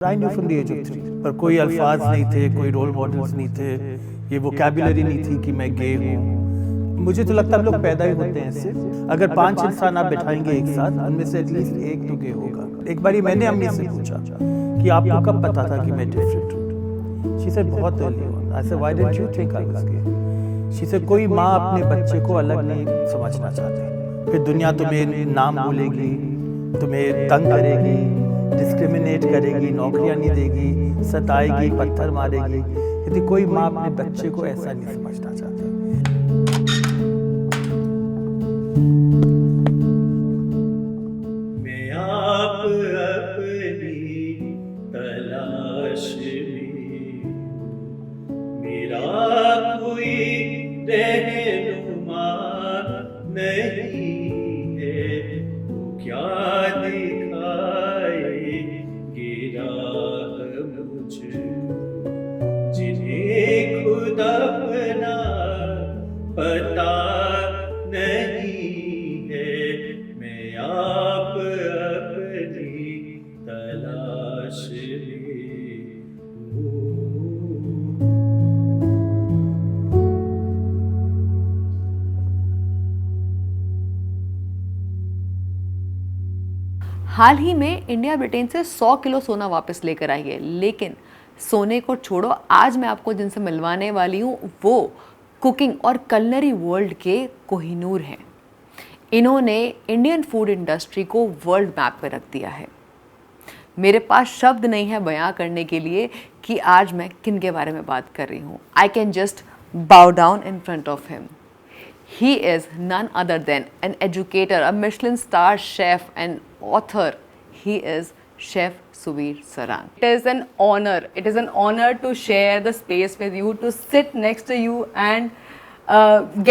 I knew from the age of 3 पर कोई अल्फाज नहीं थे, कोई रोल मॉडल्स नहीं थे, ये वोकैबुलरी नहीं थी कि मैं गे हूँ। मुझे तो लगता है हम लोग पैदा ही होते हैं इससे। अगर 5 इंसान आप बैठाएंगे एक साथ, उनमें से एटलीस्ट एक तो गे होगा। एक बारी मैंने अम्मी से पूछा कि आपको कब पता था कि मैं डिफरेंट हूँ? शी सेड बहुत early on. I said why didn't you think I was gay? She said कोई माँ अपने बच्चे को अलग नहीं समझना चाहती। फिर दुनिया तुम्हें नाम बोलेगी, तुम्हें तंग करेगी, डिस्क्रिमिनेट करेगी, नौकरियां नहीं देगी, सताएगी, पत्थर मारेगी। यदि कोई माँ अपने बच्चे को ऐसा नहीं समझना चाहती। मैं आप अपनी तलाश में, मेरा कोई रहनुमा नहीं है, वो क्या जिन्हें खुद अपना पता नहीं है, मैं आप अपनी तलाश में हूँ। हाल ही में इंडिया ब्रिटेन से 100 किलो सोना वापस लेकर आई है, लेकिन सोने को छोड़ो, आज मैं आपको जिनसे मिलवाने वाली हूँ वो कुकिंग और कलनरी वर्ल्ड के कोहिनूर हैं। इन्होंने इंडियन फूड इंडस्ट्री को वर्ल्ड मैप पे रख दिया है। मेरे पास शब्द नहीं है बयां करने के लिए कि आज मैं किन के बारे में बात कर रही हूँ। आई कैन जस्ट बाउ down in front of him. He is none other than an educator, a Michelin star chef and author. He is Chef Suveer Sarang. It is an honor. It is an honor to share the space with you, to sit next to you and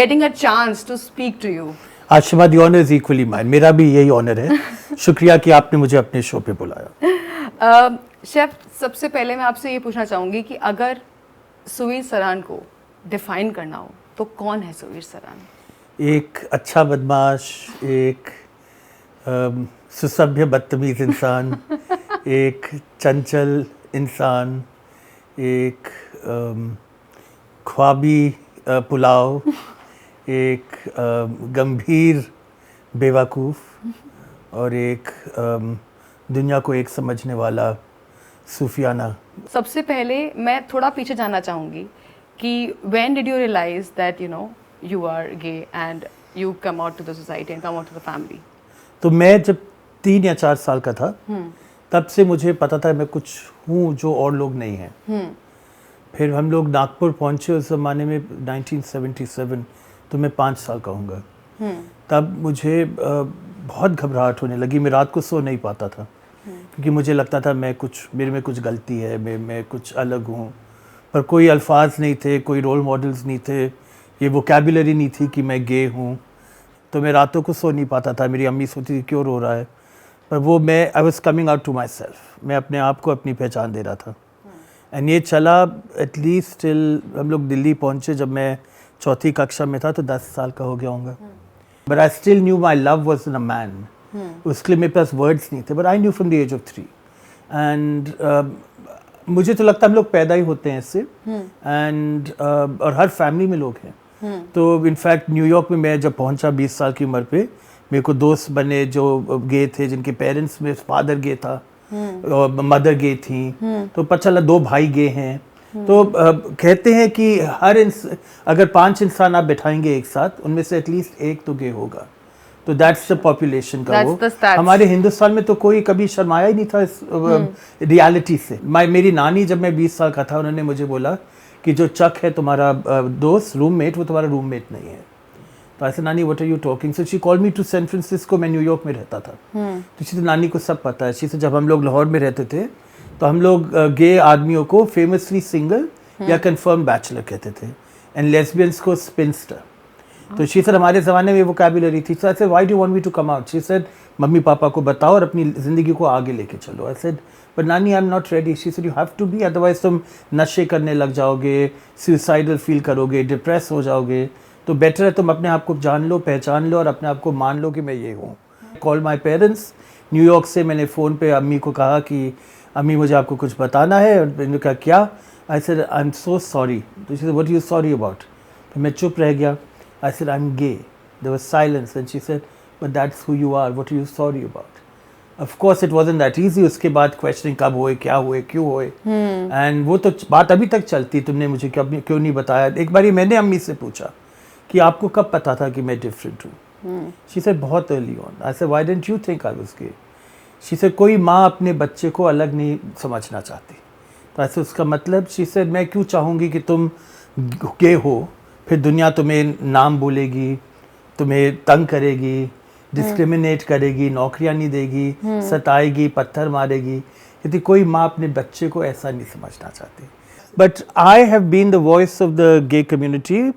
getting a chance to speak to you. Ashima, the honor is equally mine. मेरा भी यही honour है। शुक्रिया कि आपने मुझे अपने show पे बुलाया। शेफ, सबसे पहले मैं आपसे ये पूछना चाहूँगी कि अगर सुवीर सरान को डिफाइन करना हो तो कौन है सुवीर सरान? एक अच्छा बदमाश, एक सुसभ्य बदतमीज इंसान, एक चंचल इंसान, एक ख्वाबी पुलाव, एक गंभीर बेवकूफ़ और एक दुनिया को एक समझने वाला सूफियाना। सबसे पहले मैं थोड़ा पीछे जाना चाहूँगी कि when did you realize that you are gay and you come out to the society and come out to the family? तो मैं जब 3 या 4 साल का था तब से मुझे पता था मैं कुछ हूँ जो और लोग नहीं हैं। फिर हम लोग नागपुर पहुँचे उस ज़माने में 1977, तो मैं 5 साल का हूँगा। तब मुझे बहुत घबराहट होने लगी। मैं रात को सो नहीं पाता था क्योंकि मुझे लगता था मेरे में कुछ गलती है, मैं कुछ अलग हूँ। पर कोई अल्फाज नहीं थे, कोई रोल मॉडल्स नहीं थे, ये वोकैबुलरी नहीं थी कि मैं गे हूँ। तो मैं रातों को सो नहीं पाता था। मेरी अम्मी सोचती थी क्यों रो रहा है, पर वो I was coming out to myself. मैं अपने आप को अपनी पहचान दे रहा था। एंड ये चला एटलीस्ट टिल हम लोग दिल्ली पहुँचे। जब मैं 4th कक्षा में था तो 10 साल का हो गया होऊंगा। But I still knew my love was in a man. उसके लिए मेरे पास वर्ड्स नहीं थे, but I knew from the age of 3। And मुझे तो लगता है हम लोग पैदा ही होते हैं इससे। एंड और हर फैमिली में लोग हैं। तो इनफैक्ट न्यूयॉर्क में मैं जब पहुंचा 20 साल की उम्र पे, मेरे को दोस्त बने जो गे थे, जिनके पेरेंट्स में फादर गे था और मदर गे थी। तो पता चला 2 भाई गे हैं। तो कहते हैं कि अगर 5 इंसान आप बैठाएंगे एक साथ, उनमें से एटलीस्ट एक तो गे होगा। तो दैट्स द पॉपुलेशन का वो। हमारे हिंदुस्तान में तो कोई कभी शर्माया ही नहीं था इस रियलिटी से। मेरी नानी जब मैं 20 साल का था, उन्होंने मुझे बोला कि जो चक है तुम्हारा दोस्त, रूममेट, वो तुम्हारा रूममेट नहीं है। तो ऐसे नानी what are you talking? So she called me to San Francisco. मैं न्यूयॉर्क में रहता था। तो शी नानी को सब पता है। शी से जब हम लोग लाहौर में रहते थे तो हम लोग गे आदमियों को फेमसली सिंगल या कन्फर्म बैचलर कहते थे, एंड लेस्बियंस को स्पिंस्टर। तो शी सेड हमारे ज़माने में वोकैबुलरी थी। So I said why do you want me to come out? She said mummy papa को बताओ और अपनी ज़िंदगी को आगे लेके चलो। आई सेड बट नानी I am not ready. She said you have to be, otherwise तुम नशे करने लग जाओगे, सुसाइडल फील करोगे, डिप्रेस हो जाओगे। तो बेटर है तुम अपने आप को जान लो, पहचान लो और अपने आप को मान लो कि मैं ये हूँ। Call my parents. न्यूयॉर्क से मैंने फ़ोन पे अम्मी को कहा कि अम्मी मुझे आपको कुछ बताना है। और मैंने कहा क्या? I said I am so sorry. तो she said what are you sorry about? तो मैं चुप रह गया। I said I am gay. There was silence and she said but that's who you are, what are you sorry about? Of course it wasn't that easy. उसके बाद questioning कब हुए, क्या हुए, क्यों हुए, एंड वो तो बात अभी तक चलती, तुमने मुझे क्यों नहीं बताया। एक बारी मैंने अम्मी से पूछा कि आपको कब पता था कि मैं डिफरेंट हूँ? शी सेड बहुत early on. I said why didn't you think I was gay? She said कोई माँ अपने बच्चे को अलग नहीं समझना चाहती। तो ऐसे उसका मतलब, शी सेड मैं क्यों चाहूँगी कि तुम गे हो, फिर दुनिया तुम्हें नाम बोलेगी, तुम्हें तंग करेगी, डिस्क्रिमिनेट करेगी, नौकरियां नहीं देगी, सताएगी, पत्थर मारेगी। यदि कोई माँ अपने बच्चे को ऐसा नहीं समझना चाहती। But I have been the voice of the gay community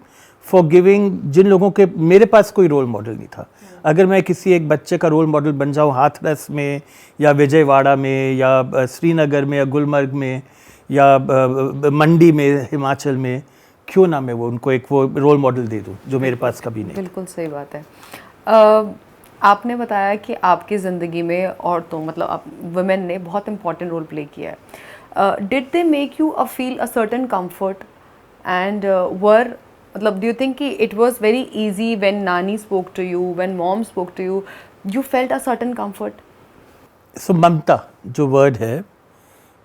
for giving, जिन लोगों के, मेरे पास कोई रोल मॉडल नहीं था। अगर मैं किसी एक बच्चे का रोल मॉडल बन जाऊँ हाथरस में या विजयवाड़ा में या श्रीनगर में या गुलमर्ग में या मंडी में हिमाचल में, क्यों ना मैं वो उनको एक वो रोल मॉडल दे दूँ जो मेरे पास कभी नहीं। बिल्कुल सही बात है। आपने बताया कि आपकी ज़िंदगी में औरतों, मतलब आप वुमेन ने बहुत इंपॉर्टेंट रोल प्ले किया है। Did they make you feel a certain comfort and were, मतलब डू यू थिंक कि it was very easy when Nani spoke to you, when mom spoke to you, you felt a certain comfort? So ममता जो word है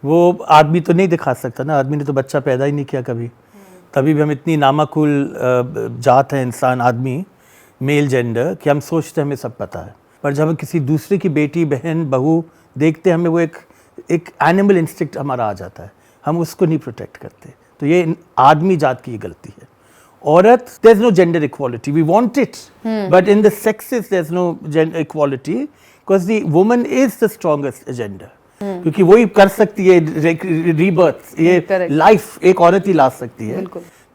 वो आदमी तो नहीं दिखा सकता ना, आदमी ने तो बच्चा पैदा ही नहीं किया कभी। तभी भी हम इतनी नामाकुल जात है इंसान, आदमी, मेल जेंडर, कि हम सोचते हैं हमें सब पता है। पर जब हम किसी दूसरे की बेटी, बहन, बहू देखते हैं, हमें वो एक एनिमल इंस्टिंक्ट हमारा आ जाता है, हम उसको नहीं प्रोटेक्ट करते। तो ये आदमी जात की गलती है। औरत, there is no gender equality, we want it, but in the sexes there is no gender equality because the woman is the strongest gender. क्योंकि वही कर सकती है रीबर्थ, ये लाइफ एक औरत ही ला सकती है।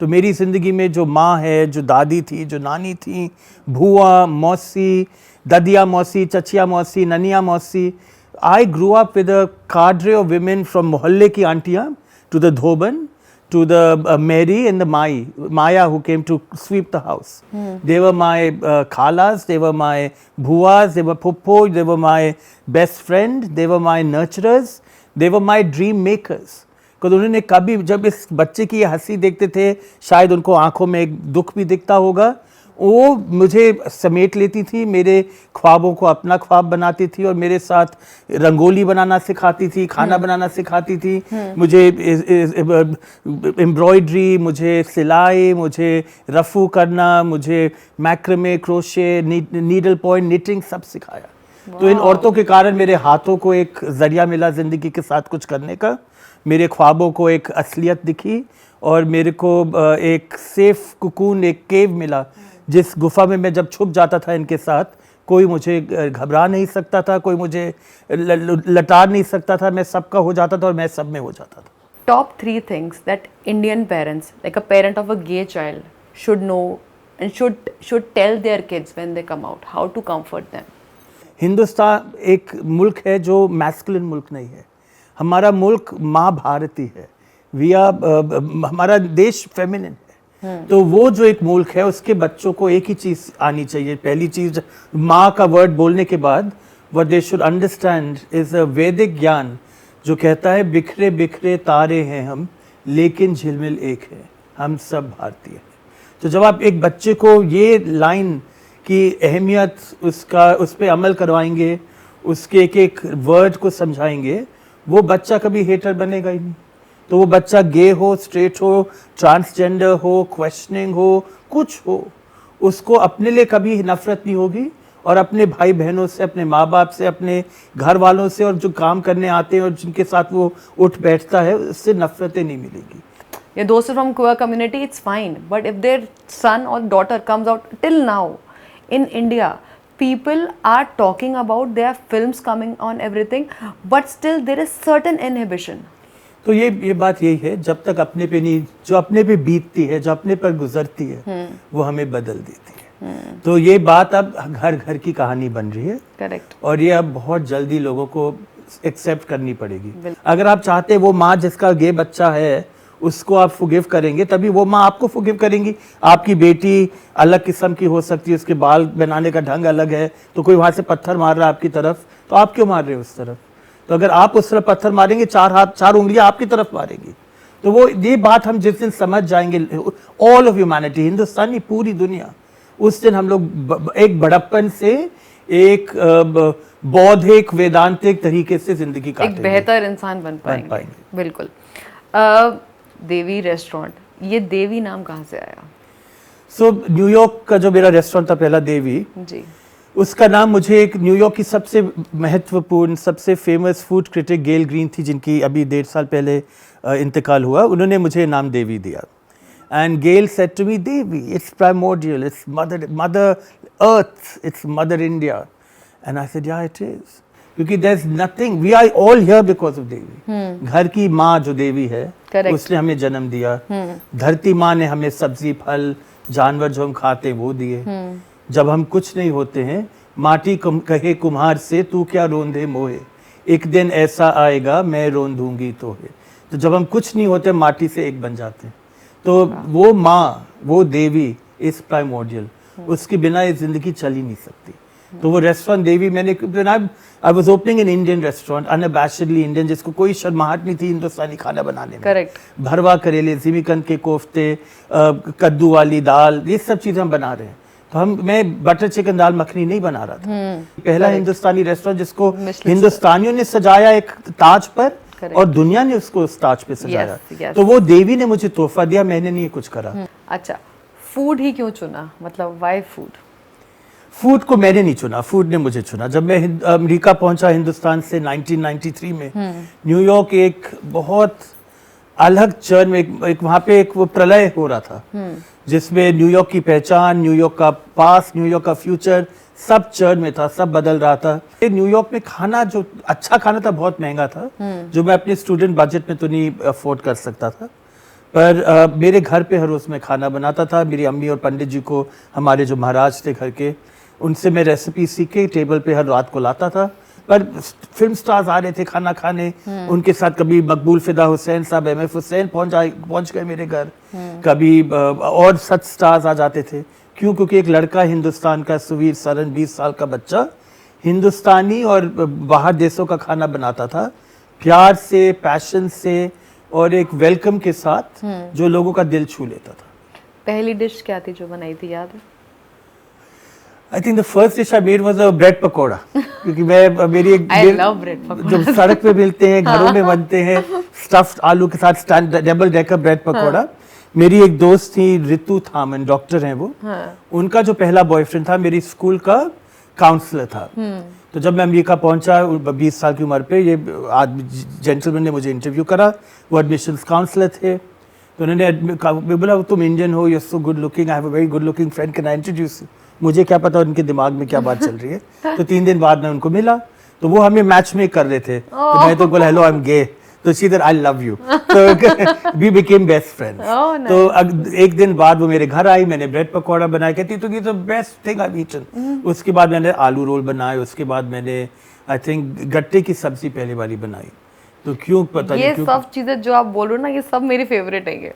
तो मेरी ज़िंदगी में जो माँ है, जो दादी थी, जो नानी थी, भुआ, मौसी, ददिया मौसी, चचिया मौसी, ननिया मौसी, I grew up with a cadre of women from मोहल्ले की आंटियाँ to the धोबन, to the Mary and the Maya who came to sweep the house. They were my khalas, they were my bhuas, they were puppo, they were my best friend, they were my nurturers, they were my dream makers. क्योंकि उन्होंने कभी, जब इस बच्चे की हंसी देखते थे, शायद उनको आंखों में एक दुख भी दिखता होगा, वो मुझे समेट लेती थी, मेरे ख्वाबों को अपना ख्वाब बनाती थी और मेरे साथ रंगोली बनाना सिखाती थी, खाना बनाना सिखाती थी, मुझे एम्ब्रॉयडरी, मुझे सिलाई, मुझे रफू करना, मुझे macrame, crochet, needle point, knitting सब सिखाया। तो इन औरतों के कारण मेरे हाथों को एक जरिया मिला ज़िंदगी के साथ कुछ करने का, मेरे ख्वाबों को एक असलियत दिखी और मेरे को एक सेफ कुकून, एक केव मिला जिस गुफा में मैं जब छुप जाता था इनके साथ, कोई मुझे घबरा नहीं सकता था, कोई मुझे लटार नहीं सकता था, मैं सबका हो जाता था और मैं सब में हो जाता था। Top 3 things that Indian parents, like a parent of a gay child, should know and should tell their kids when they come out, how to comfort them. Hindustan एक मुल्क है जो मैस्कुलिन मुल्क नहीं है। हमारा मुल्क माँ भारती है, हमारा देश फेमिनिन है। तो वो जो एक मुल्क है उसके बच्चों को एक ही चीज़ आनी चाहिए। पहली चीज़, माँ का वर्ड बोलने के बाद what they should understand is a वैदिक ज्ञान जो कहता है बिखरे बिखरे तारे हैं हम, लेकिन झिलमिल एक है, हम सब भारतीय हैं। तो जब आप एक बच्चे को ये लाइन की अहमियत, उस पर अमल करवाएंगे, उसके एक एक वर्ड को समझाएंगे, वो बच्चा कभी हेटर बनेगा ही नहीं। तो वो बच्चा गे हो, स्ट्रेट हो, ट्रांसजेंडर हो, क्वेश्चनिंग हो, कुछ हो, उसको अपने लिए कभी नफरत नहीं होगी और अपने भाई बहनों से, अपने माँ बाप से, अपने घर वालों से और जो काम करने आते हैं और जिनके साथ वो उठ बैठता है, उससे नफरतें नहीं मिलेगी। Yeah, those are from queer community, it's fine. But if their son or daughter comes out, till now in India, people are talking about, there are films coming on everything, but still there is certain inhibition. तो ये बात यही है, जब तक अपने पे नहीं, जो अपने पे बीतती है, जो अपने पर गुजरती है, वो हमें बदल देती है। तो ये बात अब घर घर की कहानी बन रही है। करेक्ट। और ये अब बहुत जल्दी लोगों को एक्सेप्ट करनी पड़ेगी। अगर आप चाहते वो माँ जिसका गे बच्चा है उसको आप फॉरगिव करेंगे, तभी वो माँ आपको फॉरगिव करेंगी। आपकी बेटी अलग किस्म की हो सकती है, उसके बाल बनाने का ढंग अलग है, तो कोई वहाँ से पत्थर मार रहा है आपकी तरफ, तो आप क्यों मार रहे हो उस तरफ? तो अगर आप उस तरफ पत्थर मारेंगे, 4 उंगलियां आपकी तरफ मारेंगी। तो वो ये बात हम जिस दिन समझ जाएंगे, ऑल ऑफ ह्यूमैनिटी, हिंदुस्तानी पूरी दुनिया, उस दिन हम लोग एक बड़प्पन से एक बौद्धिक वेदांतिक तरीके से जिंदगी काटेंगे, एक बेहतर इंसान बन पाएंगे। बिल्कुल। देवी रेस्टोरेंट, ये देवी नाम कहाँ से आया? न्यूयॉर्क का जो मेरा रेस्टोरेंट था पहला, देवी जी, उसका नाम मुझे एक न्यूयॉर्क की सबसे महत्वपूर्ण, सबसे फेमस फूड क्रिटिक गेल ग्रीन थी, जिनकी अभी 1.5 साल पहले इंतकाल हुआ, उन्होंने मुझे नाम देवी दिया। And Gail said to me, Devi, it's primordial, it's mother earth, it's mother India. And I said, yeah it is, क्योंकि there is nothing, we are all here because of Devi. घर की माँ जो देवी है, उसने हमें जन्म दिया। धरती माँ ने हमें सब्जी, फल, जानवर जो हम खाते वो दिए। जब हम कुछ नहीं होते हैं, माटी कहे कुम्हार से, तू क्या रोंदे मोहे, एक दिन ऐसा आएगा मैं रोन दूंगी तोहे। तो जब हम कुछ नहीं होते, माटी से एक बन जाते हैं। तो वो माँ, वो देवी इज प्राइमोर्डियल, उसके बिना ये जिंदगी चल ही नहीं सकती। तो वो रेस्टोरेंट देवी, मैंने I was opening an Indian restaurant, unabashedly Indian, जिसको कोई शर्माहट नहीं थी हिंदुस्तानी खाना बनाने में। करेक्ट। भरवा करेले, जिमीकंद के कोफ्ते, कद्दू वाली दाल, ये सब चीज़ें हम बना रहे हैं। तो मैं बटर चिकन दाल मखनी नहीं बना रहा था। पहला हिंदुस्तानी रेस्टोरेंट जिसको हिंदुस्तानियों ने सजाया एक ताज पर, और दुनिया ने उसको उस ताज पे सजाया। तो वो देवी ने मुझे तोहफा दिया, मैंने नहीं कुछ करा। अच्छा, फूड ही क्यों चुना, मतलब व्हाई फूड? फूड को मैंने नहीं चुना, फूड ने मुझे चुना। जब मैं अमेरिका पहुंचा हिंदुस्तान से 1993 में, न्यूयॉर्क एक बहुत अलग चर्न में, एक वहाँ पे एक वो प्रलय हो रहा था, जिसमें न्यूयॉर्क की पहचान, न्यूयॉर्क का पास्ट, न्यूयॉर्क का फ्यूचर सब चर्न में था, सब बदल रहा था। न्यूयॉर्क में खाना, जो अच्छा खाना था, बहुत महंगा था, जो मैं अपने स्टूडेंट बजट में तो नहीं अफोर्ड कर सकता था। पर मेरे घर पे हर रोज मैं खाना बनाता था। मेरी अम्मी और पंडित जी को, हमारे जो महाराज थे घर के, उनसे मैं रेसिपी सीख के टेबल पे हर रात को लाता था। पर फिल्म स्टार्स आ रहे थे खाना खाने, उनके साथ कभी मकबूल फिदा हुसैन साहब, MF हुसैन पहुंच गए मेरे घर, कभी और सच स्टार्स आ जाते थे। क्यों? क्योंकि एक लड़का हिंदुस्तान का, सुवीर सरन, 20 साल का बच्चा, हिंदुस्तानी और बाहर देशों का खाना बनाता था, प्यार से, पैशन से, और एक वेलकम के साथ, जो लोगों का दिल छू लेता था। पहली डिश क्या थी जो बनाई थी, याद है? I think the first dish I made was a bread pakora, क्योंकि मेरी एक I love bread पकौड़ा। जो सड़क पे मिलते हैं, घरों में बनते हैं, स्टफ्ड आलू के साथ डबल डेकर ब्रेड पकौड़ा। मेरी एक दोस्त थी, रितु थामन, डॉक्टर हैं वो, उनका जो पहला बॉयफ्रेंड था, मेरी स्कूल का काउंसलर था। तो जब मैं अमेरिका पहुंचा 20 साल की उम्र पे, ये जेंटलमैन ने मुझे इंटरव्यू करा, वो एडमिशंस काउंसलर थे। तो उन्होंने बोला, तुम इंडियन हो, you are so good looking, I have a very good looking friend, can I introduce you? मुझे क्या पता उनके दिमाग में क्या बात चल रही है। तो 3 दिन बाद मैं उनको मिला, तो वो हमें मैच में कर रहे थे। तो मैं तो बोला, हेलो, आई एम गे। तो she said, I love you. तो वी बिकेम बेस्ट फ्रेंड्स। तो एक दिन बाद वो मेरे घर आई, मैंने ब्रेड पकौड़ा बनाया, कहती तो ये तो best thing I have eaten. उसके बाद मैंने आलू रोल बनाए, उसके बाद मैंने आई थिंक गट्टे की सब्जी पहली बारी बनाई। तो क्यों पता नहीं, ये सब चीजें जो आप बोल रहे हो ना, ये सब मेरी फेवरेट है।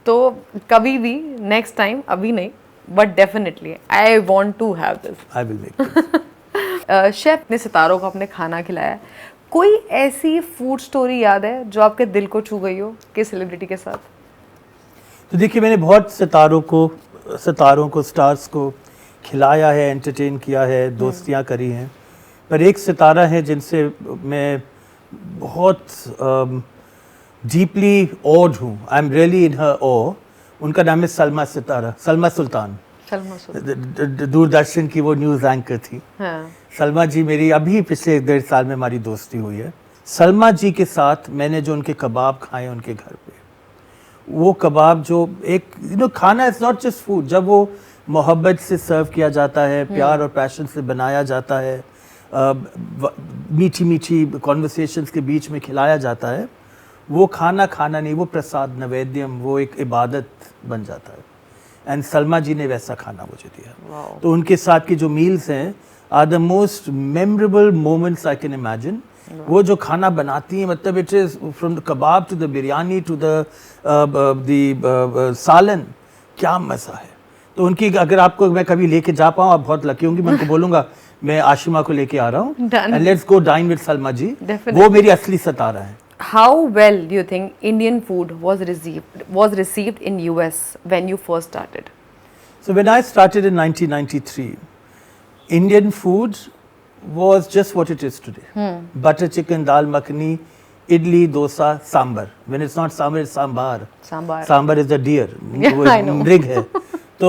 तो कभी भी नेक्स्ट टाइम, अभी नहीं, but definitely I want to have this. I will make. Chef ने सितारों को अपने खाना खिलाया, कोई ऐसी फूड स्टोरी याद है जो आपके दिल को छू गई हो किसी सेलिब्रिटी के साथ? तो देखिए, मैंने बहुत सितारों को, स्टार्स को खिलाया है, एंटरटेन किया है, दोस्तियां करी हैं। पर एक सितारा है जिनसे मैं बहुत डीपली ऑड हूँ, आई एम रियली इन हर ऑ। उनका नाम है सलमा सुल्तान। दूरदर्शन की वो न्यूज़ एंकर थी। हाँ। सलमा जी मेरी अभी पिछले 1.5 साल में हमारी दोस्ती हुई है। सलमा जी के साथ मैंने जो उनके कबाब खाए उनके घर पे, वो कबाब जो एक खाना इज नॉट जस्ट फूड, जब वो मोहब्बत से सर्व किया जाता है, प्यार और पैशन से बनाया जाता है, मीठी मीठी कॉन्वर्सेशंस के बीच में खिलाया जाता है, वो खाना नहीं, वो प्रसाद नैवेद्यम, वो एक इबादत बन जाता है। एंड सलमा जी ने वैसा खाना मुझे दिया। तो उनके साथ की जो मील्स हैं are the most memorable moments I can imagine. वो जो खाना बनाती हैं, मतलब it is from the kebab to the biryani to the salan, क्या मज़ा है। तो उनकी, अगर आपको मैं कभी लेके जा पाऊँ, आप बहुत लकी होंगी। मैं उनको बोलूँगा मैं आशिमा को लेके आ रहा हूँ Done. And let's go dine with Salma ji. Definitely. वो मेरी असली सतारा है। How well do you think Indian food was received in US when you first started? So when I started in 1993, Indian food was just what it is today. Butter chicken, dal makhani, idli, dosa, sambar. When it's not sambar, it's sambar. Sambar. Sambar is the deer. Yeah, वो I know. मृग है। तो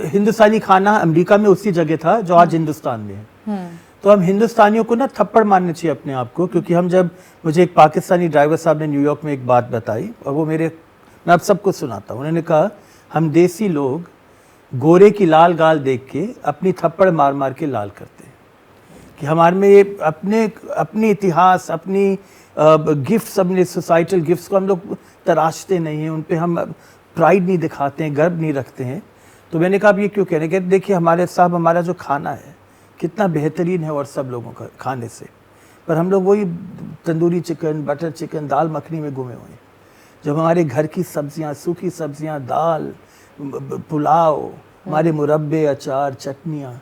हिंदुस्तानी खाना America में उसी जगह था जो आज हिंदुस्तान में है। तो हम हिंदुस्तानियों को ना थप्पड़ मारने चाहिए अपने आप को, क्योंकि हम जब मुझे एक पाकिस्तानी ड्राइवर साहब ने न्यूयॉर्क में एक बात बताई और वो मैं आप सबको सुनाता हूँ। उन्होंने कहा हम देसी लोग गोरे की लाल गाल देख के अपनी थप्पड़ मार मार के लाल करते हैं कि हमारे में ये अपने इतिहास, अपनी गिफ्ट्स, अपने सोसाइटल गिफ्ट्स को हम लोग तराशते नहीं हैं, उन पे हम प्राइड नहीं दिखाते हैं, गर्व नहीं रखते हैं। तो मैंने कहा आप ये क्यों कह रहे हैं? देखिए हमारे साहब, हमारा जो खाना है कितना बेहतरीन है और सब लोगों का खाने से, पर हम लोग वही तंदूरी चिकन, बटर चिकन, दाल मखनी में घुमे हुए हैं। जब हमारे घर की सब्जियां, सूखी सब्जियां, दाल, पुलाव, हमारे मुरब्बे, अचार, चटनियाँ,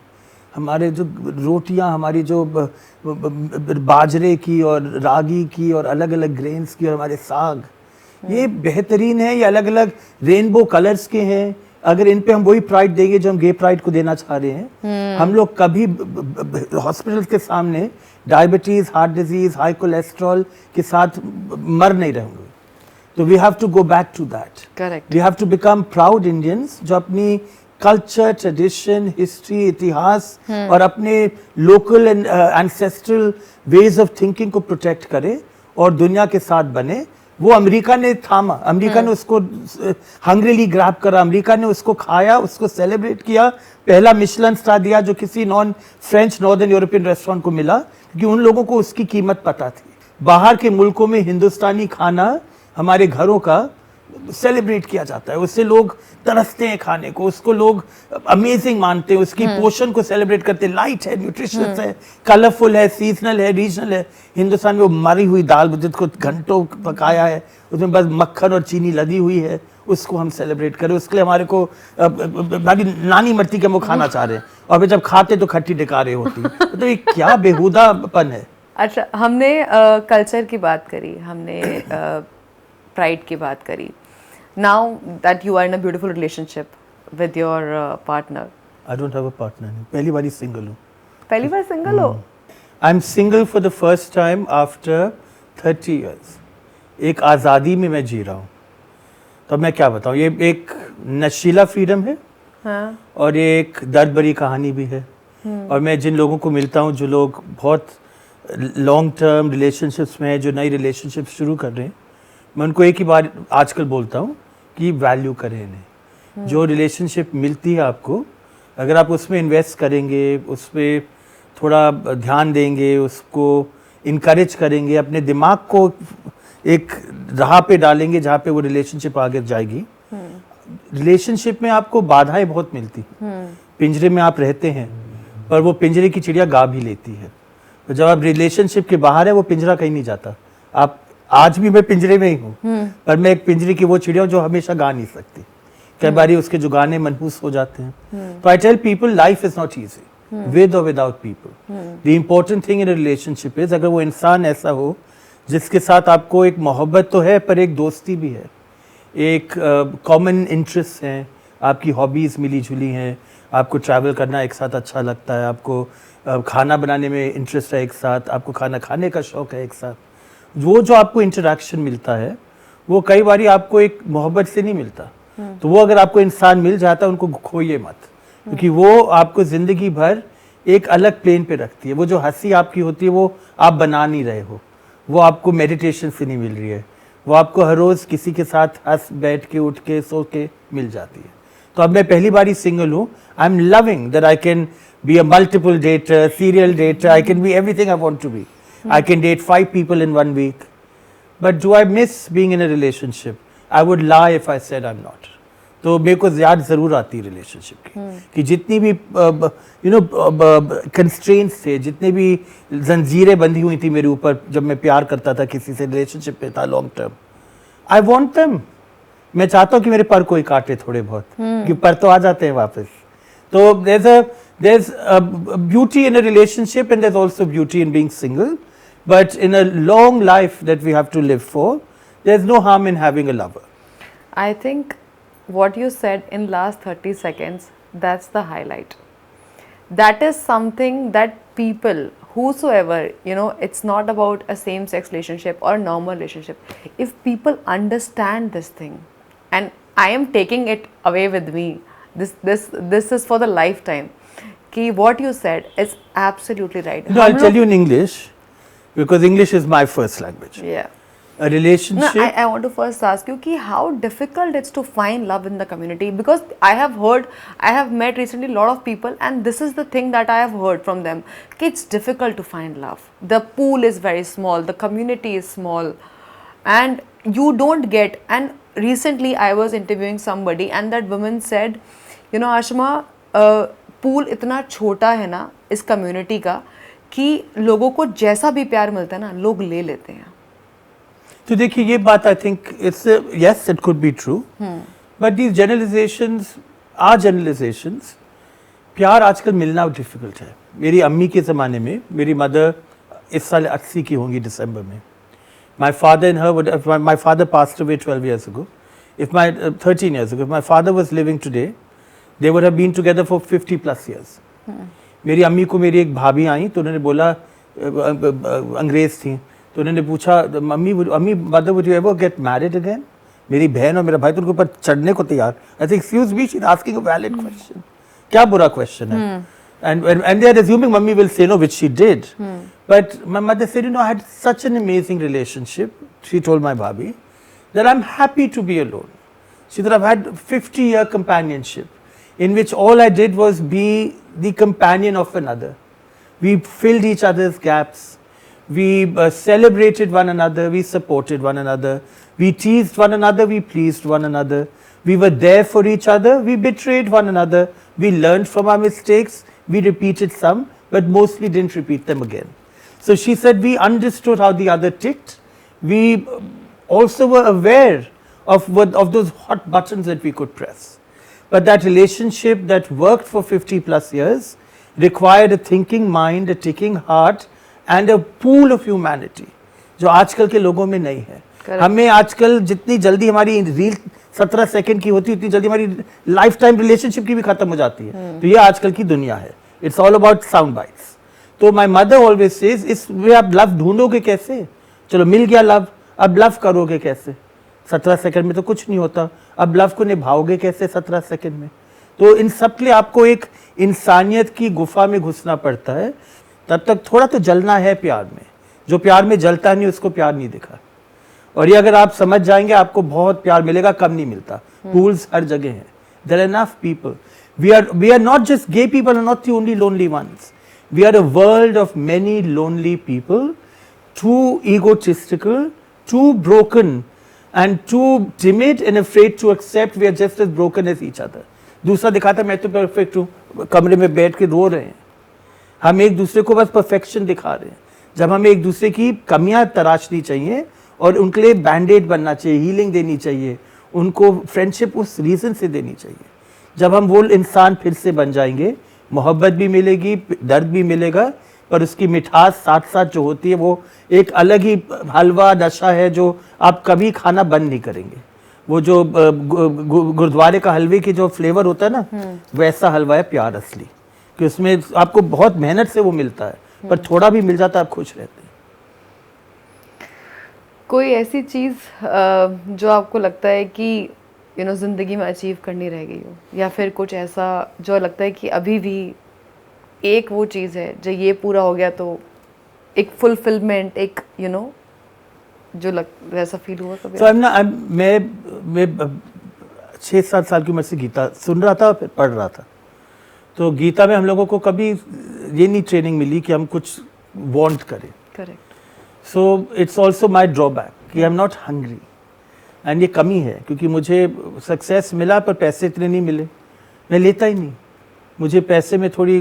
हमारे जो रोटियां, हमारी जो बाजरे की और रागी की और अलग अलग ग्रेन्स की और हमारे साग, ये बेहतरीन है। ये अलग अलग रेनबो कलर्स के हैं। अगर इन पे हम वही प्राइड देंगे जो हम गे प्राइड को देना चाह रहे हैं, हम लोग कभी हॉस्पिटल के सामने diabetes, heart disease, high cholesterol के साथ मर नहीं रहेंगे। तो we have to go back to that. Correct. We have to become proud Indians जो अपनी कल्चर, ट्रेडिशन, हिस्ट्री, इतिहास और अपने local and ancestral ways of thinking को प्रोटेक्ट करे और दुनिया के साथ बने। वो अमेरिका ने थामा, अमेरिका ने उसको हंग्रीली ग्रैब करा, अमेरिका ने उसको खाया, उसको सेलिब्रेट किया, पहला मिशेलिन स्टार दिया जो किसी non French northern European restaurant को मिला, क्योंकि उन लोगों को उसकी कीमत पता थी। बाहर के मुल्कों में हिंदुस्तानी खाना हमारे घरों का सेलिब्रेट किया जाता है, उससे लोग तरसते हैं खाने को, उसको लोग अमेजिंग मानते हैं, उसकी पोषण को सेलिब्रेट करते हैं। लाइट है, न्यूट्रिशियस है, कलरफुल है, सीजनल है, रीजनल है। हिंदुस्तान में वो मरी हुई दाल जिसको घंटों पकाया है, उसमें बस मक्खन और चीनी लदी हुई है, उसको हम सेलिब्रेट करें। उसके लिए हमारे को हमारी नानी मरती के हम वो खाना चाह रहे हैं और फिर जब खाते तो खट्टी डिकारे होती। तो ये क्या बेहुदापन है। अच्छा, हमने कल्चर की बात करी, हमने प्राइड की बात करी। Now that you are in a beautiful relationship with your partner. I don't have a partner. पहली बार सिंगल हूँ। पहली बार सिंगल हो? I'm single for the first time after 30 years. एक आज़ादी में मैं जी रहा हूँ। तो मैं क्या बताऊँ, ये एक नशीला फ्रीडम है। हाँ। और ये एक दर्द भरी कहानी भी है। और मैं जिन लोगों को मिलता हूँ, जो लोग बहुत लॉन्ग टर्म रिलेशनशिप्स में हैं, जो नई रिलेशनशिप शुरू कर रहे हैं, मैं उनको एक ही बार आजकल बोलता हूँ कि वैल्यू करें इन्हें। जो रिलेशनशिप मिलती है आपको, अगर आप उसमें इन्वेस्ट करेंगे, उस पर थोड़ा ध्यान देंगे, उसको इनकरेज करेंगे, अपने दिमाग को एक राह पे डालेंगे जहाँ पे वो रिलेशनशिप आगे जाएगी। रिलेशनशिप में आपको बाधाएं बहुत मिलती हैं। पिंजरे में आप रहते हैं, पर वो पिंजरे की चिड़िया गा भी लेती है। तो जब आप रिलेशनशिप के बाहर है, वो पिंजरा कहीं नहीं जाता। आप आज भी मैं पिंजरे में ही हूँ, पर मैं एक पिंजरे की वो चिड़िया हूँ जो हमेशा गा नहीं सकती। कई बारी उसके जो गाने मनहूस हो जाते हैं। तो I tell people life is not easy with और without people. The important thing in relationship is, अगर वो इंसान ऐसा हो जिसके साथ आपको एक मोहब्बत तो है, पर एक दोस्ती भी है, एक कॉमन इंटरेस्ट हैं, आपकी हॉबीज़ मिली जुली हैं, आपको ट्रैवल करना एक साथ अच्छा लगता है, आपको खाना बनाने में इंटरेस्ट है एक साथ, आपको खाना खाने का शौक़ है एक साथ। वो जो आपको इंटरेक्शन मिलता है, वो कई बारी आपको एक मोहब्बत से नहीं मिलता। तो वो अगर आपको इंसान मिल जाता है, उनको खोइए मत, क्योंकि वो आपको ज़िंदगी भर एक अलग प्लेन पे रखती है। वो जो हंसी आपकी होती है, वो आप बना नहीं रहे हो, वो आपको मेडिटेशन से नहीं मिल रही है, वो आपको हर रोज़ किसी के साथ हंस बैठ के, उठ के, सो के मिल जाती है। तो अब मैं पहली बार ही सिंगल हूँ। I am loving that I can be a multiple dater, serial dater, I can be everything I want to be. I can date 5 people in 1 week. But do I miss being in a relationship? I would lie if I said I'm not. तो मेरे को याद ज़रूर आती है relationship की, कि जितनी भी कंस्ट्रेंट्स थे, जितने भी जंजीरें बंधी हुई थी मेरे ऊपर जब मैं प्यार करता था किसी से, रिलेशनशिप में था long term, I want them. मैं चाहता हूँ कि मेरे पर कोई काटे थोड़े बहुत, कि पर तो आ जाते हैं वापस। तो there's a beauty in a relationship and there's also beauty in being single, but in a long life that we have to live for, there's no harm in having a lover. I think what you said in last 30 seconds, that's the highlight. That is something that people, whosoever, you know, it's not about a same sex relationship or normal relationship. If people understand this thing, and I am taking it away with me, this is for the lifetime. Ki what you said is absolutely right. No, I'll tell you in English, because English is my first language. Yeah. A relationship. No, I want to first ask you ki how difficult it's to find love in the community, because I have met recently a lot of people, and this is the thing that I have heard from them, ki it's difficult to find love. The pool is very small, the community is small, and you don't get. And recently I was interviewing somebody and that woman said, you know, Ashima, pool इतना छोटा है ना इस community का कि लोगों को जैसा भी प्यार मिलता है ना लोग ले लेते हैं. तो देखिए ये बात I think it's yes it could be true, but these generalisations are generalisations. प्यार आजकल मिलना डिफिकल्ट है. मेरी अम्मी के ज़माने में, मेरी मदर इस साल 80 की होंगी दिसंबर में. My father and her, my father passed away 12 years ago. If my 13 years ago, if my father was living today, they would have been together for 50+ years. मेरी अम्मी को मेरी एक भाभी आई तो उन्होंने बोला, अंग्रेज़ थी, तो उन्होंने पूछा, अम्मी mother would you ever get married again? मेरी बहन और मेरा भाई तो उनके ऊपर चढ़ने को तैयार. I think excuse me, she is asking a valid question. क्या बुरा क्वेश्चन है? And they are assuming mummy will say no, which she did. But my mother said, you know, I had such an amazing relationship. She told my bhabhi that I'm happy to be alone. She said I've had 50-year companionship in which all I did was be the companion of another. We filled each other's gaps. We celebrated one another, we supported one another, we teased one another, we pleased one another, we were there for each other, we betrayed one another, we learned from our mistakes, we repeated some, but mostly didn't repeat them again. So she said we understood how the other ticked, we also were aware of those hot buttons that we could press. But that relationship that worked for 50+ years required a thinking mind, a ticking heart, and a pool of humanity, जो आजकल के लोगों में नहीं है. हमें आजकल जितनी जल्दी हमारी रील 17 सेकंड की होती है उतनी जल्दी हमारी लाइफ टाइम रिलेशनशिप की भी खत्म हो जाती है. तो ये आजकल की दुनिया है. It's all about sound bytes. तो माय मदर ऑलवेज सेज, इसमें आप लव ढूंढोगे कैसे? चलो मिल गया लव, अब लव करोगे कैसे? 17 सेकंड में तो कुछ नहीं होता. अब लव को निभाओगे कैसे 17 सेकंड में? तो इन सब के लिए आपको एक इंसानियत की गुफा में घुसना पड़ता है. तब तक थोड़ा तो जलना है प्यार में. जो प्यार में जलता नहीं उसको प्यार नहीं दिखा. और ये अगर आप समझ जाएंगे आपको बहुत प्यार मिलेगा, कम नहीं मिलता. पूल्स हर जगह हैं. There are enough people. We are not just gay people, are not the only lonely ones. We are a world of many lonely people, too egotistical, too broken and too timid and afraid to accept we are just as broken as each other. दूसरा दिखाता मैं तो perfect हूँ, कमरे में बैठ के रो रहे हैं. हम एक दूसरे को बस परफेक्शन दिखा रहे हैं, जब हमें एक दूसरे की कमियां तराशनी चाहिए और उनके लिए बैंडेड बनना चाहिए, हीलिंग देनी चाहिए, उनको फ्रेंडशिप उस रीज़न से देनी चाहिए. जब हम वो इंसान फिर से बन जाएंगे, मोहब्बत भी मिलेगी, दर्द भी मिलेगा, पर उसकी मिठास साथ साथ जो होती है वो एक अलग ही हलवा नशा है जो आप कभी खाना बंद नहीं करेंगे. वो जो गुरुद्वारे का हलवे की जो फ्लेवर होता है ना, वैसा हलवा है प्यार असली, कि उसमें आपको बहुत मेहनत से वो मिलता है, पर थोड़ा भी मिल जाता है आप खुश रहते हैं. कोई ऐसी चीज़ जो आपको लगता है कि यू नो ज़िंदगी में अचीव करनी रह गई हो, या फिर कुछ ऐसा जो लगता है कि अभी भी एक वो चीज़ है जो ये पूरा हो गया तो एक फुलफिलमेंट, एक यू नो जो वैसा फील हुआ कभी? तो मैं 6-7 साल की उम्र से गीता सुन रहा था, फिर पढ़ रहा था. तो गीता में हम लोगों को कभी ये नहीं ट्रेनिंग मिली कि हम कुछ वांट करें. Correct. So it's also my drawback कि I am not hungry, and ये कमी है क्योंकि मुझे सक्सेस मिला पर पैसे इतने नहीं मिले. मैं लेता ही नहीं. मुझे पैसे में थोड़ी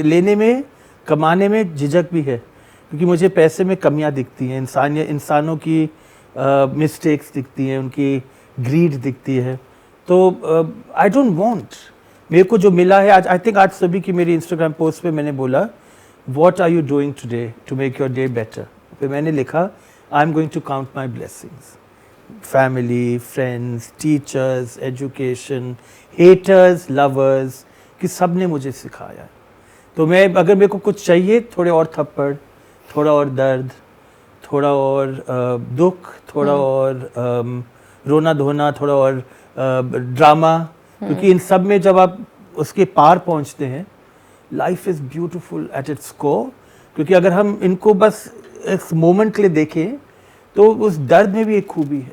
लेने में, कमाने में झिझक भी है, क्योंकि मुझे पैसे में कमियां दिखती हैं, इंसानों की मिस्टेक्स दिखती हैं, उनकी ग्रीड दिखती है. तो आई डोंट वांट. मेरे को जो मिला है आज, आई थिंक आज सभी की मेरी इंस्टाग्राम पोस्ट पे मैंने बोला what are you doing today to make your day better. फिर मैंने लिखा I am going to count my blessings, family, friends, teachers, education, haters, lovers, कि सब ने मुझे सिखाया। तो मैं अगर मेरे को कुछ चाहिए, थोड़े और थप्पड़, थोड़ा और दर्द, थोड़ा और दुख, थोड़ा और रोना धोना, थोड़ा और ड्रामा, क्योंकि इन सब में जब आप उसके पार पहुंचते हैं, life is beautiful at its core. क्योंकि अगर हम इनको बस इस मोमेंट के लिए देखें तो उस दर्द में भी एक खूबी है,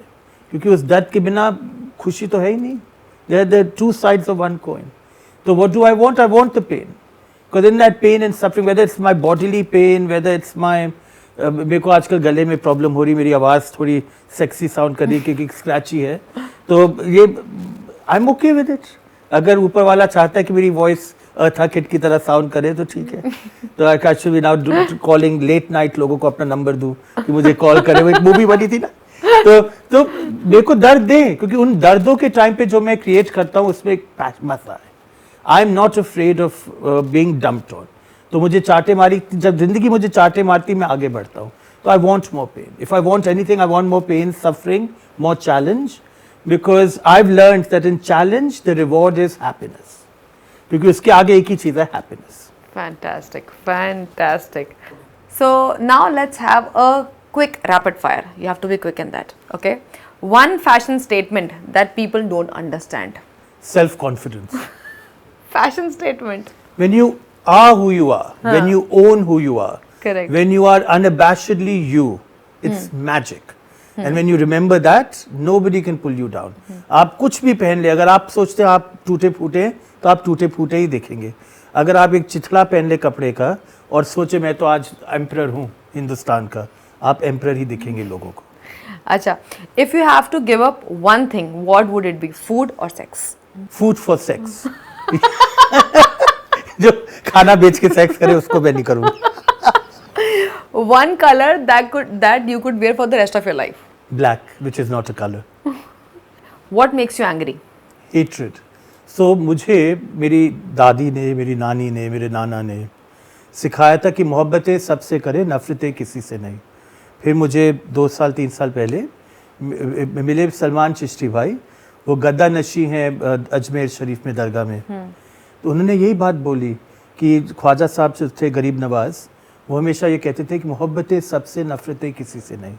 क्योंकि उस दर्द के बिना खुशी तो है ही नहीं। There are the two sides of one coin. तो what do I want the pain, because in that pain and suffering, whether it's my bodily pain, whether it's my, मेरे को आजकल गले में प्रॉब्लम हो रही, मेरी आवाज़ थोड़ी सेक्सी साउंड कर रही क्योंकि स्क्रैची है, तो ये I am okay with it. अगर ऊपर वाला चाहता है कि मेरी वॉइस अर्था किट की तरह साउंड करे तो ठीक है। तो I should be now calling late night, लोगों को अपना नंबर दूं कि मुझे कॉल करे। वो एक मूवी बनी थी ना, तो मेरे को दर्द दे, क्योंकि उन दर्दों के टाइम पे जो मैं क्रिएट करता हूँ उसमें एक मजा है। आई am not afraid of being dumped on. तो मुझे चाटे मारी, जब जिंदगी मुझे चाटे मारती मैं आगे बढ़ता हूँ। तो I want more pen, if I want anything I want more pen, suffering, more challenge, because I've learned that in challenge the reward is happiness, क्योंकि उसके आगे एक ही चीज है, happiness. Fantastic, fantastic. So now let's have a quick rapid fire. You have to be quick in that, okay? One fashion statement that people don't understand. Self-confidence. Fashion statement. When you are who you are, when you own who you are, Correct. when you are unabashedly you, it's magic. And when you remember that, nobody can pull you down. आप कुछ भी पहन ले, अगर आप सोचते हैं आप टूटे फूटे हैं, तो आप टूटे फूटे ही दिखेंगे। अगर आप एक चिथड़ा पहन ले कपड़े का और सोचे मैं तो आज एम्परर हूँ हिंदुस्तान का, आप एम्परर ही दिखेंगे लोगों को। अच्छा, if you have to give up one thing, what would it be? Food or sex? Food for sex. जो खाना बेच के सेक्स करे उसको मैं नहीं करूँगा। One color that you could wear for the rest of your life. Black, which is not a color. What makes you angry? Hatred. So मुझे मेरी दादी ने, मेरी नानी ने, मेरे नाना ने सिखाया था कि मोहब्बतें सबसे करें, नफ़रतें किसी से नहीं। फिर मुझे 2 साल 3 साल पहले मिले सलमान चिश्ती भाई, वो गद्दा नशी हैं अजमेर शरीफ में दरगाह में। तो उन्होंने यही बात बोली कि ख्वाजा साहब जो थे गरीब नवाज, वो हमेशा ये कहते थे कि मोहब्बतें सबसे, नफ़रतें किसी से नहीं।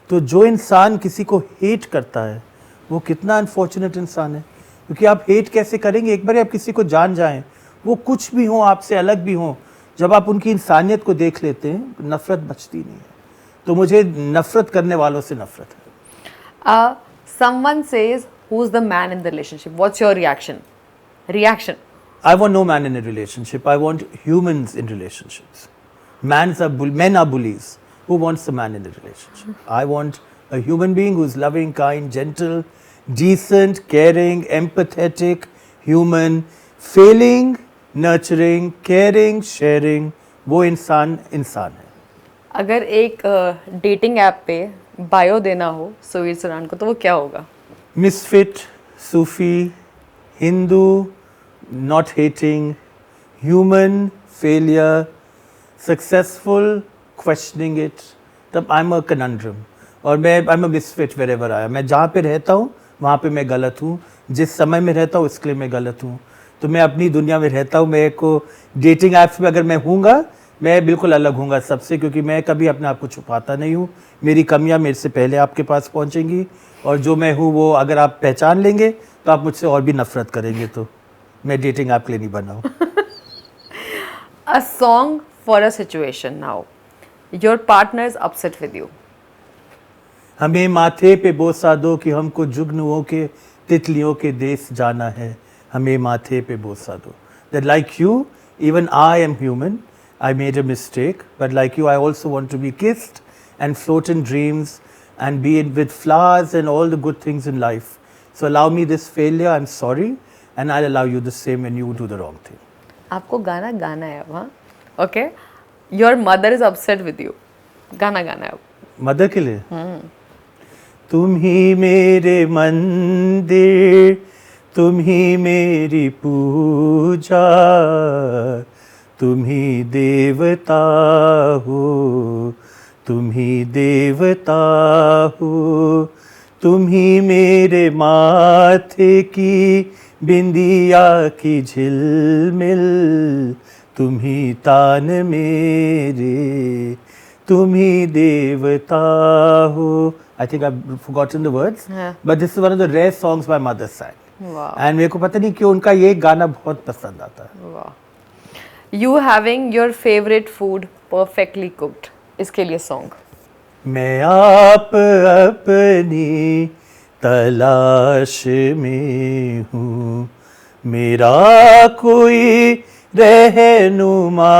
तो जो इंसान किसी को हेट करता है वो कितना अनफॉर्चुनेट इंसान है, क्योंकि आप हेट कैसे करेंगे? एक बार आप किसी को जान जाएं, वो कुछ भी हो, आपसे अलग भी हो, जब आप उनकी इंसानियत को देख लेते हैं नफ़रत बचती नहीं है। तो मुझे नफ़रत करने वालों से नफ़रत है। Someone says, who's the man in the relationship? What's your reaction? I want no man in a relationship. I want humans in relationships. Men are bullies. Who wants a man in a relationship? I want a human being who's loving, kind, gentle, decent, caring, empathetic, human, failing, nurturing, caring, sharing. वो इंसान है। अगर एक dating app पे bio देना हो सुवीर सुरान को, तो वो क्या होगा? Misfit, Sufi, Hindu, not hating, human, failure, successful, questioning it. तब I'm a conundrum. और I'm a misfit wherever I am. मैं जहाँ पे रहता हूँ वहाँ पे मैं गलत हूँ, जिस समय में रहता हूँ इसके लिए मैं गलत हूँ। तो मैं अपनी दुनिया में रहता हूँ। मेरे को डेटिंग ऐप्स में अगर मैं हूँगा, मैं बिल्कुल अलग हूँगा सबसे, क्योंकि मैं कभी अपने आप को छुपाता नहीं हूँ। मेरी कमियाँ मेरे से पहले आपके पास पहुँचेंगी, और जो मैं हूँ वो अगर आप पहचान लेंगे तो आप मुझसे और भी नफरत करेंगे। तो मैं डेटिंग ऐप के लिए नहीं बना हूँ। A song for a situation now. Your partner is upset with you. हमें माथे पे बोसा दो कि हमको जुगनुओं के तितलियों के देश जाना है। हमें माथे पे बोसा दो। That like you, even I am human. I made a mistake, but like you, I also want to be kissed and float in dreams and be with flowers and all the good things in life. So allow me this failure. I'm sorry, and I'll allow you the same when you do the wrong thing. आपको गाना गाना है अब, हाँ? Okay. Your mother is upset with you. गाना गाना है अब. मदर के लिए? तुम ही मेरे मंदिर, तुम ही मेरी पूजा, तुम ही देवता हो, तुम ही देवता हो, तुम ही मेरे माथे की बिंदिया की झिलमिल, तुम ही तान मेरे, तुम ही देवता हो. I think I've forgotten the words, but this is one of the rare songs my mother sang. Wow. And मेरे को पता नहीं क्यों उनका ये गाना बहुत पसंद आता है. Wow. You having your favorite food perfectly cooked. इसके लिए song. मैं आप अपनी तलाश में हूँ, मेरा कोई रहनुमा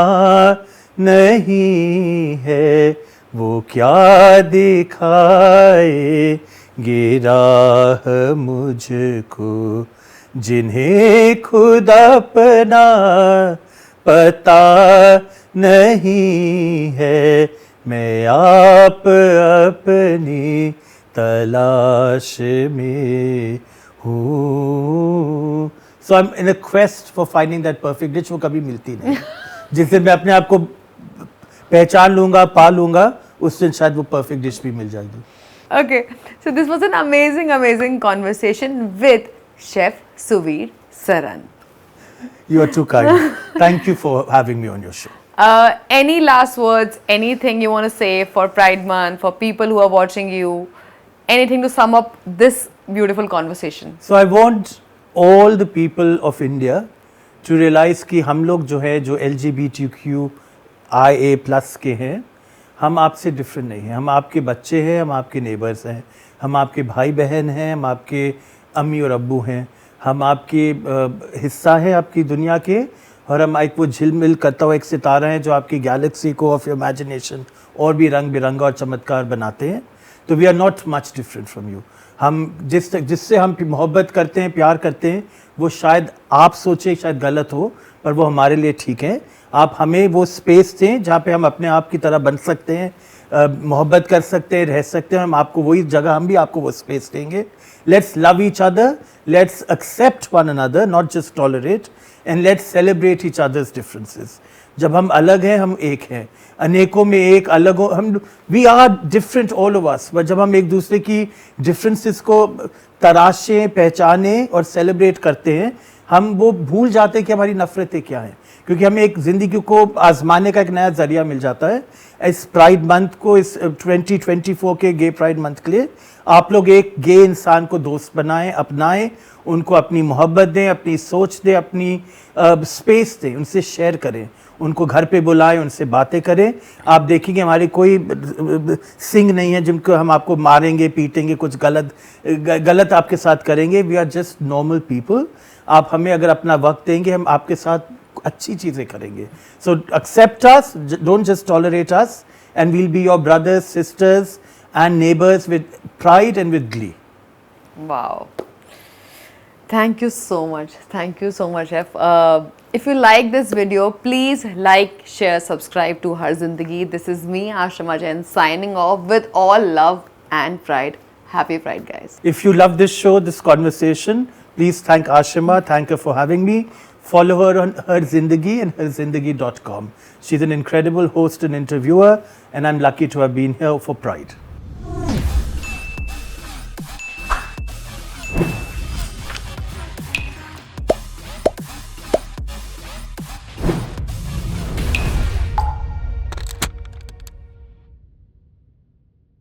नहीं है, वो क्या दिखाएंगे राह मुझको, जिन्हें खुद अपना पता नहीं है. मैं आप अपनी तलाश में हूँ. So I'm in a quest for finding that perfect dish. वो कभी मिलती नहीं. जिस दिन मैं अपने आप को पहचान लूँगा, पा लूँगा, उस दिन शायद वो perfect dish भी मिल जाएगी. Okay, so this was an amazing conversation with Chef Suvir Saran. You are too kind. Thank you for having me on your show. Any last words, anything you want to say for Pride Month, for people who are watching you, anything to sum up this beautiful conversation? So I want all the people of India to realize कि हम लोग जो है, जो LGBTQIA+ के हैं, हम आपसे डिफरेंट नहीं हैं. हम आपके बच्चे हैं, हम आपके नेबर्स हैं, हम आपके भाई बहन हैं, हम आपके अम्मी और अब्बू हैं, हम आपके हिस्सा हैं आपकी दुनिया के, और हम एक वो झिलमिल करता हुआ एक सितारा है जो आपकी गैलेक्सी को ऑफ योर इमेजिनेशन और भी रंग बिरंगा और चमत्कार बनाते हैं. तो we are not much different from you. हम जिससे हम मोहब्बत करते हैं, प्यार करते हैं, वो शायद आप सोचें शायद गलत हो, पर वो हमारे लिए ठीक है. आप हमें वो स्पेस दें जहाँ पे हम अपने आप की तरह बन सकते हैं, मोहब्बत कर सकते हैं, रह सकते हैं. हम आपको वही जगह, हम भी आपको वो स्पेस देंगे. Let's love each other, let's except one another, not just tolerate, and let's celebrate each others differences. जब हम अलग हैं, हम एक हैं. अनेकों में एक, अलग हो हम, we are different all of us. But जब हम एक दूसरे की डिफरेंसेस को तराशें, पहचानें और सेलिब्रेट करते हैं, हम वो भूल जाते हैं कि हमारी नफ़रतें क्या हैं, क्योंकि हमें एक ज़िंदगी को आजमाने का एक नया ज़रिया मिल जाता है. इस प्राइड मंथ को, इस 2024 के गे प्राइड मंथ के लिए आप लोग एक गे इंसान को दोस्त बनाएं, अपनाएं, उनको अपनी मोहब्बत दें, अपनी सोच दें, अपनी स्पेस दें, उनसे शेयर करें, उनको घर पे बुलाएं, उनसे बातें करें. आप देखेंगे हमारी कोई सिंह नहीं है जिनको हम आपको मारेंगे, पीटेंगे, कुछ गलत आपके साथ करेंगे. We are just normal people. आप हमें अगर अपना वक्त देंगे, हम आपके साथ अच्छी चीज़ें करेंगे. So accept us, don't just tolerate us, and we'll be your brothers, sisters and neighbors with pride and with glee. Wow. Thank you so much. Thank you so much, Chef. If you like this video, please like, share, subscribe to Har Zindagi. This is me, Ashima Jain, signing off with all love and pride. Happy Pride, guys. If you love this show, this conversation, please thank Ashima. Thank her for having me. Follow her on Har Zindagi and herzindagi.com. She's an incredible host and interviewer, and I'm lucky to have been here for Pride.